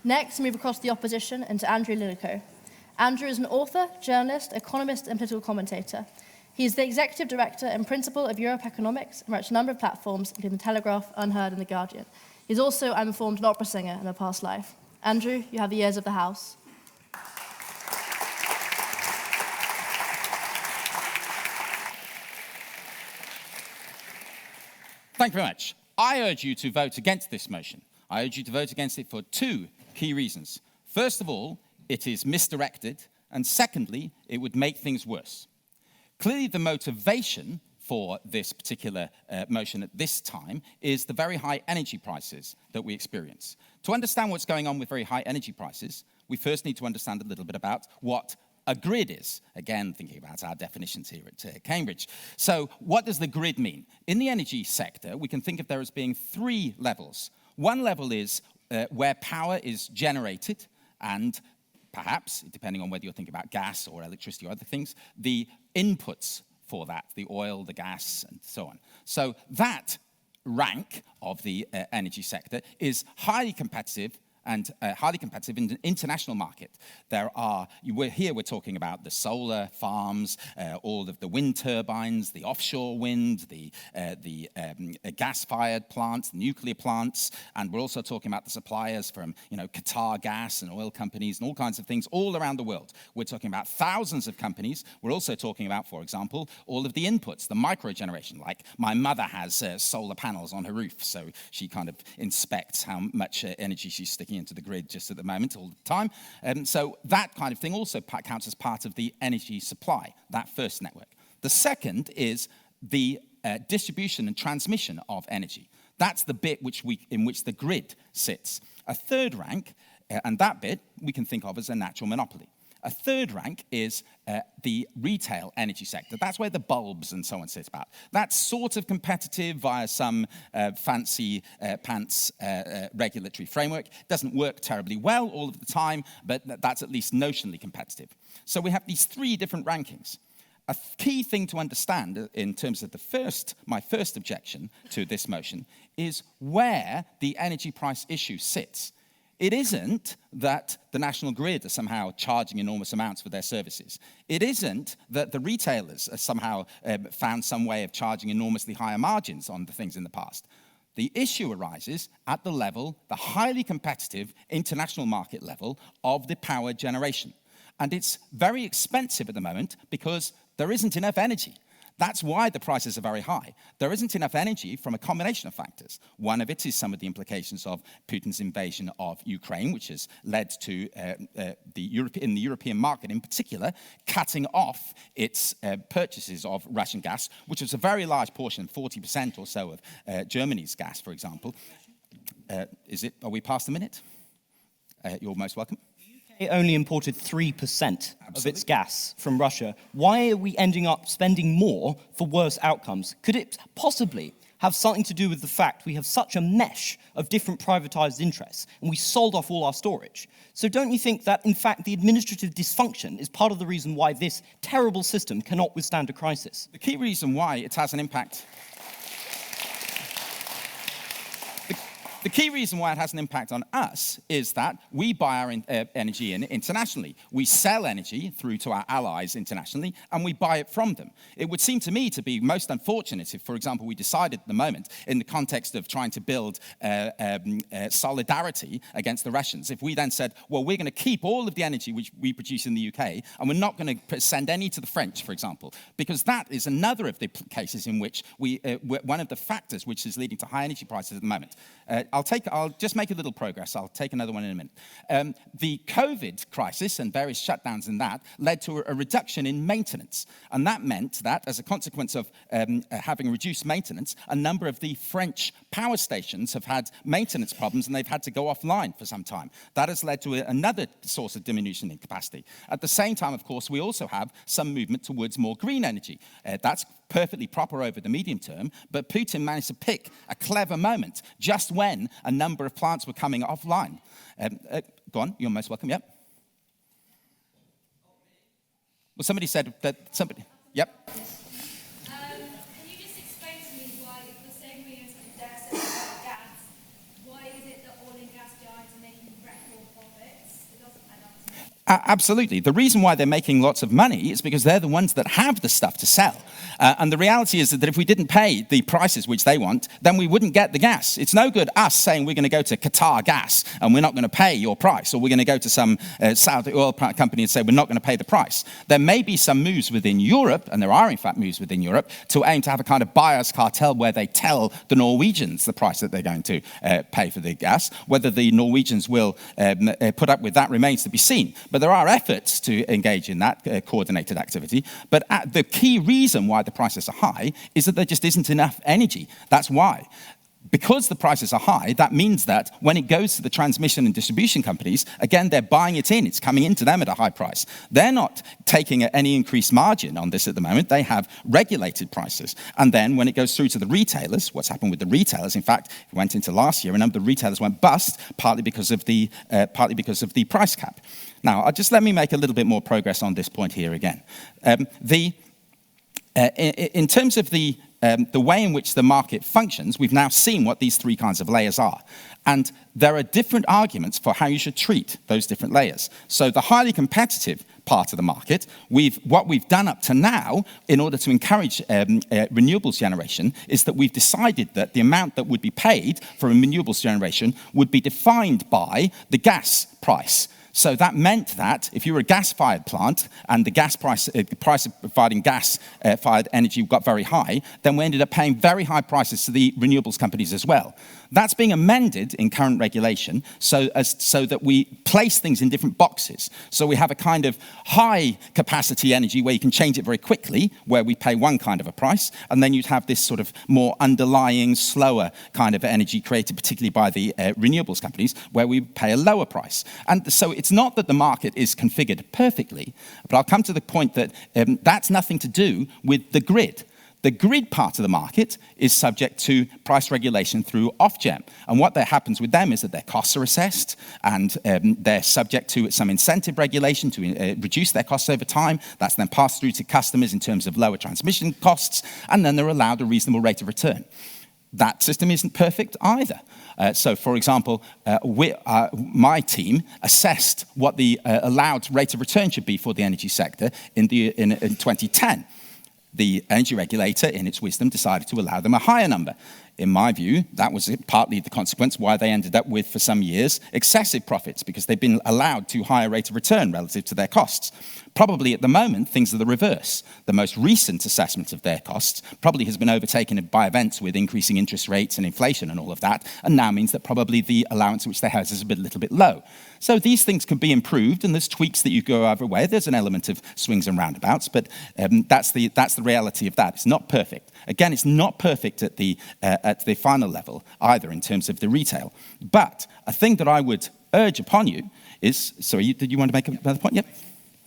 Next, we move across the opposition into Andrew Lilico. Andrew is an author, journalist, economist, and political commentator. He is the executive director and principal of Europe Economics and writes a number of platforms, including the Telegraph, UnHerd and The Guardian. He's also, I'm informed, an opera singer in a past life. Andrew, you have the ears of the House. Thank you very much. I urge you to vote against this motion. I urge you to vote against it for two key reasons. First of all, it is misdirected, and secondly, it would make things worse. Clearly, the motivation for this particular motion at this time is the very high energy prices that we experience. To understand what's going on with very high energy prices, we first need to understand a little bit about what a grid is. Again, thinking about our definitions here at Cambridge. So what does the grid mean? In the energy sector, we can think of there as being three levels. One level is where power is generated, and perhaps, depending on whether you're thinking about gas or electricity or other things, the inputs for that, the oil, the gas, and so on. So that rank of the energy sector is highly competitive and highly competitive in the international market. We're talking about the solar farms, all of the wind turbines, the offshore wind, the gas-fired plants, the nuclear plants, and we're also talking about the suppliers from, Qatar gas and oil companies and all kinds of things all around the world. We're talking about thousands of companies. We're also talking about, for example, all of the inputs, the microgeneration. Like my mother has solar panels on her roof, so she kind of inspects how much energy she's sticking into the grid just at the moment, all the time. So that kind of thing also counts as part of the energy supply, that first network. The second is the distribution and transmission of energy. That's the bit in which the grid sits. A third rank, and that bit we can think of as a natural monopoly. A third rank is the retail energy sector. That's where the bulbs and so on sit about. That's sort of competitive via some fancy pants regulatory framework. Doesn't work terribly well all of the time, but that's at least notionally competitive. So we have these three different rankings. A key thing to understand in terms of my first objection to this motion is where the energy price issue sits. It isn't that the national grid are somehow charging enormous amounts for their services. It isn't that the retailers have somehow found some way of charging enormously higher margins on the things in the past. The issue arises at the highly competitive international market level of the power generation. And it's very expensive at the moment because there isn't enough energy. That's why the prices are very high. There isn't enough energy from a combination of factors. One of it is some of the implications of Putin's invasion of Ukraine, which has led to in the European market in particular, cutting off its purchases of Russian gas, which is a very large portion, 40% or so of Germany's gas, for example. Are we past the minute? You're most welcome. It only imported 3% of its gas from Russia. Why are we ending up spending more for worse outcomes? Could it possibly have something to do with the fact we have such a mesh of different privatized interests and we sold off all our storage? So don't you think that, in fact, the administrative dysfunction is part of the reason why this terrible system cannot withstand a crisis? The key reason why it has an impact... The key reason why it has an impact on us is that we buy our energy internationally. We sell energy through to our allies internationally, and we buy it from them. It would seem to me to be most unfortunate if, for example, we decided at the moment, in the context of trying to build solidarity against the Russians, if we then said, well, we're going to keep all of the energy which we produce in the UK, and we're not going to send any to the French, for example, because that is another of the cases in which one of the factors which is leading to high energy prices at the moment. I'll just make a little progress. I'll take another one in a minute. The COVID crisis and various shutdowns in that led to a reduction in maintenance. And that meant that, as a consequence of having reduced maintenance, a number of the French power stations have had maintenance problems and they've had to go offline for some time. That has led to another source of diminution in capacity. At the same time, of course, we also have some movement towards more green energy. That's perfectly proper over the medium term, but Putin managed to pick a clever moment just when a number of plants were coming offline. Go on, you're most welcome, yep. Well, somebody said that yep. Can you just explain to me why, the same reason they're saying about gas, why is it that oil and gas giants are making record Absolutely. The reason why they're making lots of money is because they're the ones that have the stuff to sell. And the reality is that if we didn't pay the prices which they want, then we wouldn't get the gas. It's no good us saying we're going to go to Qatar Gas and we're not going to pay your price, or we're going to go to some Saudi oil company and say we're not going to pay the price. There may be some moves within Europe, and there are in fact moves within Europe, to aim to have a kind of buyer's cartel where they tell the Norwegians the price that they're going to pay for the gas. Whether the Norwegians will put up with that remains to be seen. But there are efforts to engage in that coordinated activity. But the key reason why the prices are high is that there just isn't enough energy. That's why. Because the prices are high, that means that when it goes to the transmission and distribution companies, again, they're buying it in. It's coming into them at a high price. They're not taking any increased margin on this at the moment. They have regulated prices. And then when it goes through to the retailers, what's happened with the retailers, in fact, it went into last year, a number of the retailers went bust, partly because of the price cap. Now, let me make a little bit more progress on this point here again. In terms of the way in which the market functions, we've now seen what these three kinds of layers are. And there are different arguments for how you should treat those different layers. So the highly competitive part of the market, what we've done up to now in order to encourage renewables generation is that we've decided that the amount that would be paid for a renewables generation would be defined by the gas price. So that meant that if you were a gas-fired plant and the price of providing gas-fired energy got very high, then we ended up paying very high prices to the renewables companies as well. That's being amended in current regulation so that we place things in different boxes. So we have a kind of high-capacity energy where you can change it very quickly, where we pay one kind of a price, and then you'd have this sort of more underlying, slower kind of energy created particularly by the renewables companies, where we pay a lower price. And so it's not that the market is configured perfectly, but I'll come to the point that that's nothing to do with the grid. The grid part of the market is subject to price regulation through Ofgem. And what happens with them is that their costs are assessed and they're subject to some incentive regulation to reduce their costs over time. That's then passed through to customers in terms of lower transmission costs, and then they're allowed a reasonable rate of return. That system isn't perfect either. So, for example, my team assessed what the allowed rate of return should be for the energy sector in 2010. The energy regulator, in its wisdom, decided to allow them a higher number. In my view, that was partly the consequence why they ended up with, for some years, excessive profits, because they've been allowed too high a rate of return relative to their costs. Probably at the moment, things are the reverse. The most recent assessment of their costs probably has been overtaken by events with increasing interest rates and inflation and all of that, and now means that probably the allowance which they have is a little bit low. So these things can be improved, and there's tweaks that you go either way. There's an element of swings and roundabouts, but that's the reality of that. It's not perfect. Again, it's not perfect at the final level either in terms of the retail. But a thing that I would urge upon you is, sorry, did you want to make another point? Yep.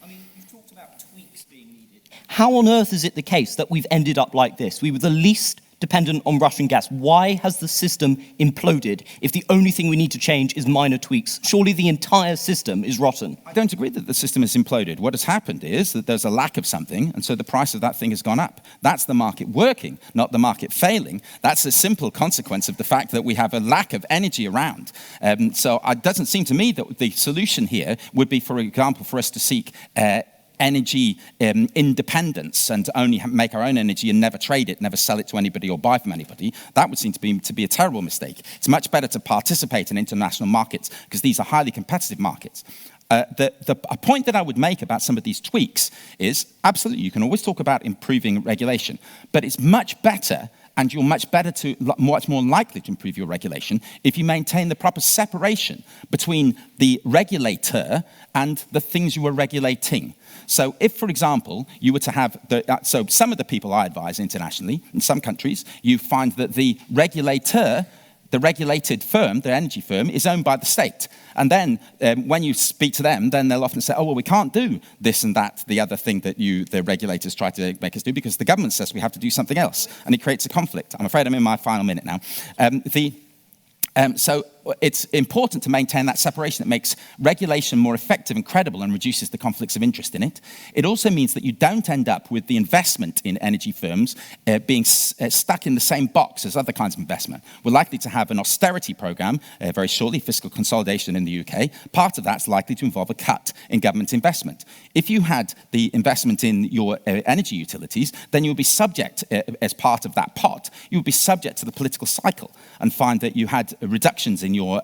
I mean, you've talked about tweaks being needed. How on earth is it the case that we've ended up like this? We were the least dependent on Russian gas. Why has the system imploded if the only thing we need to change is minor tweaks? Surely the entire system is rotten. I don't agree that the system has imploded. What has happened is that there's a lack of something, and so the price of that thing has gone up. That's the market working, not the market failing. That's a simple consequence of the fact that we have a lack of energy around. So it doesn't seem to me that the solution here would be, for example, for us to seek energy independence and to only make our own energy and never trade it, never sell it to anybody or buy from anybody. That would seem to be a terrible mistake. It's much better to participate in international markets because these are highly competitive markets. A point that I would make about some of these tweaks is, absolutely, you can always talk about improving regulation, but it's much better, and you're much more likely to improve your regulation if you maintain the proper separation between the regulator and the things you are regulating. So if, for example, you were to have, so some of the people I advise internationally, in some countries, you find that the regulator, the regulated firm, the energy firm, is owned by the state. And then when you speak to them, then they'll often say, oh, well, we can't do this and that, the other thing that the regulators try to make us do because the government says we have to do something else. And it creates a conflict. I'm afraid I'm in my final minute now. So it's important to maintain that separation that makes regulation more effective and credible and reduces the conflicts of interest in it. It also means that you don't end up with the investment in energy firms being stuck in the same box as other kinds of investment. We're likely to have an austerity program very shortly, fiscal consolidation in the UK. Part of that's likely to involve a cut in government investment. If you had the investment in your energy utilities, then you would be subject, as part of that pot, you would be subject to the political cycle and find that you had reductions in your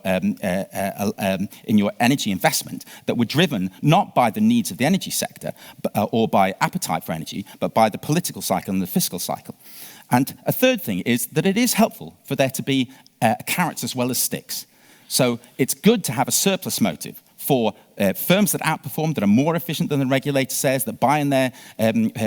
energy investment that were driven not by the needs of the energy sector or by appetite for energy, but by the political cycle and the fiscal cycle. And a third thing is that it is helpful for there to be carrots as well as sticks. So it's good to have a surplus motive for firms that outperform, that are more efficient than the regulator says, that buy in their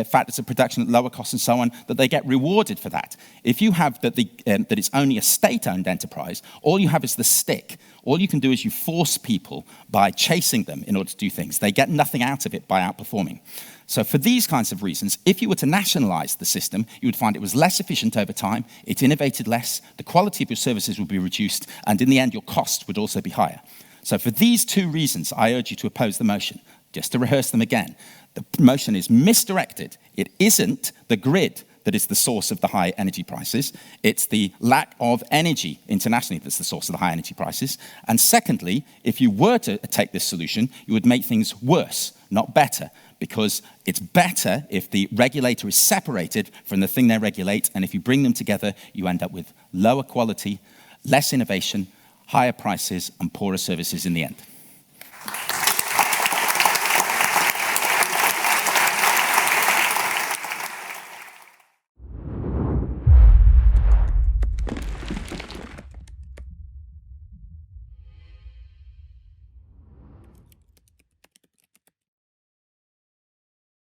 factors of production at lower costs and so on, that they get rewarded for that. If you have that it's only a state-owned enterprise, all you have is the stick. All you can do is you force people by chasing them in order to do things. They get nothing out of it by outperforming. So for these kinds of reasons, if you were to nationalise the system, you would find it was less efficient over time, it innovated less, the quality of your services would be reduced, and in the end, your costs would also be higher. So for these two reasons, I urge you to oppose the motion. Just to rehearse them again, the motion is misdirected. It isn't the grid that is the source of the high energy prices. It's the lack of energy internationally that's the source of the high energy prices. And secondly, if you were to take this solution, you would make things worse, not better, because it's better if the regulator is separated from the thing they regulate, and if you bring them together, you end up with lower quality, less innovation, higher prices, and poorer services in the end.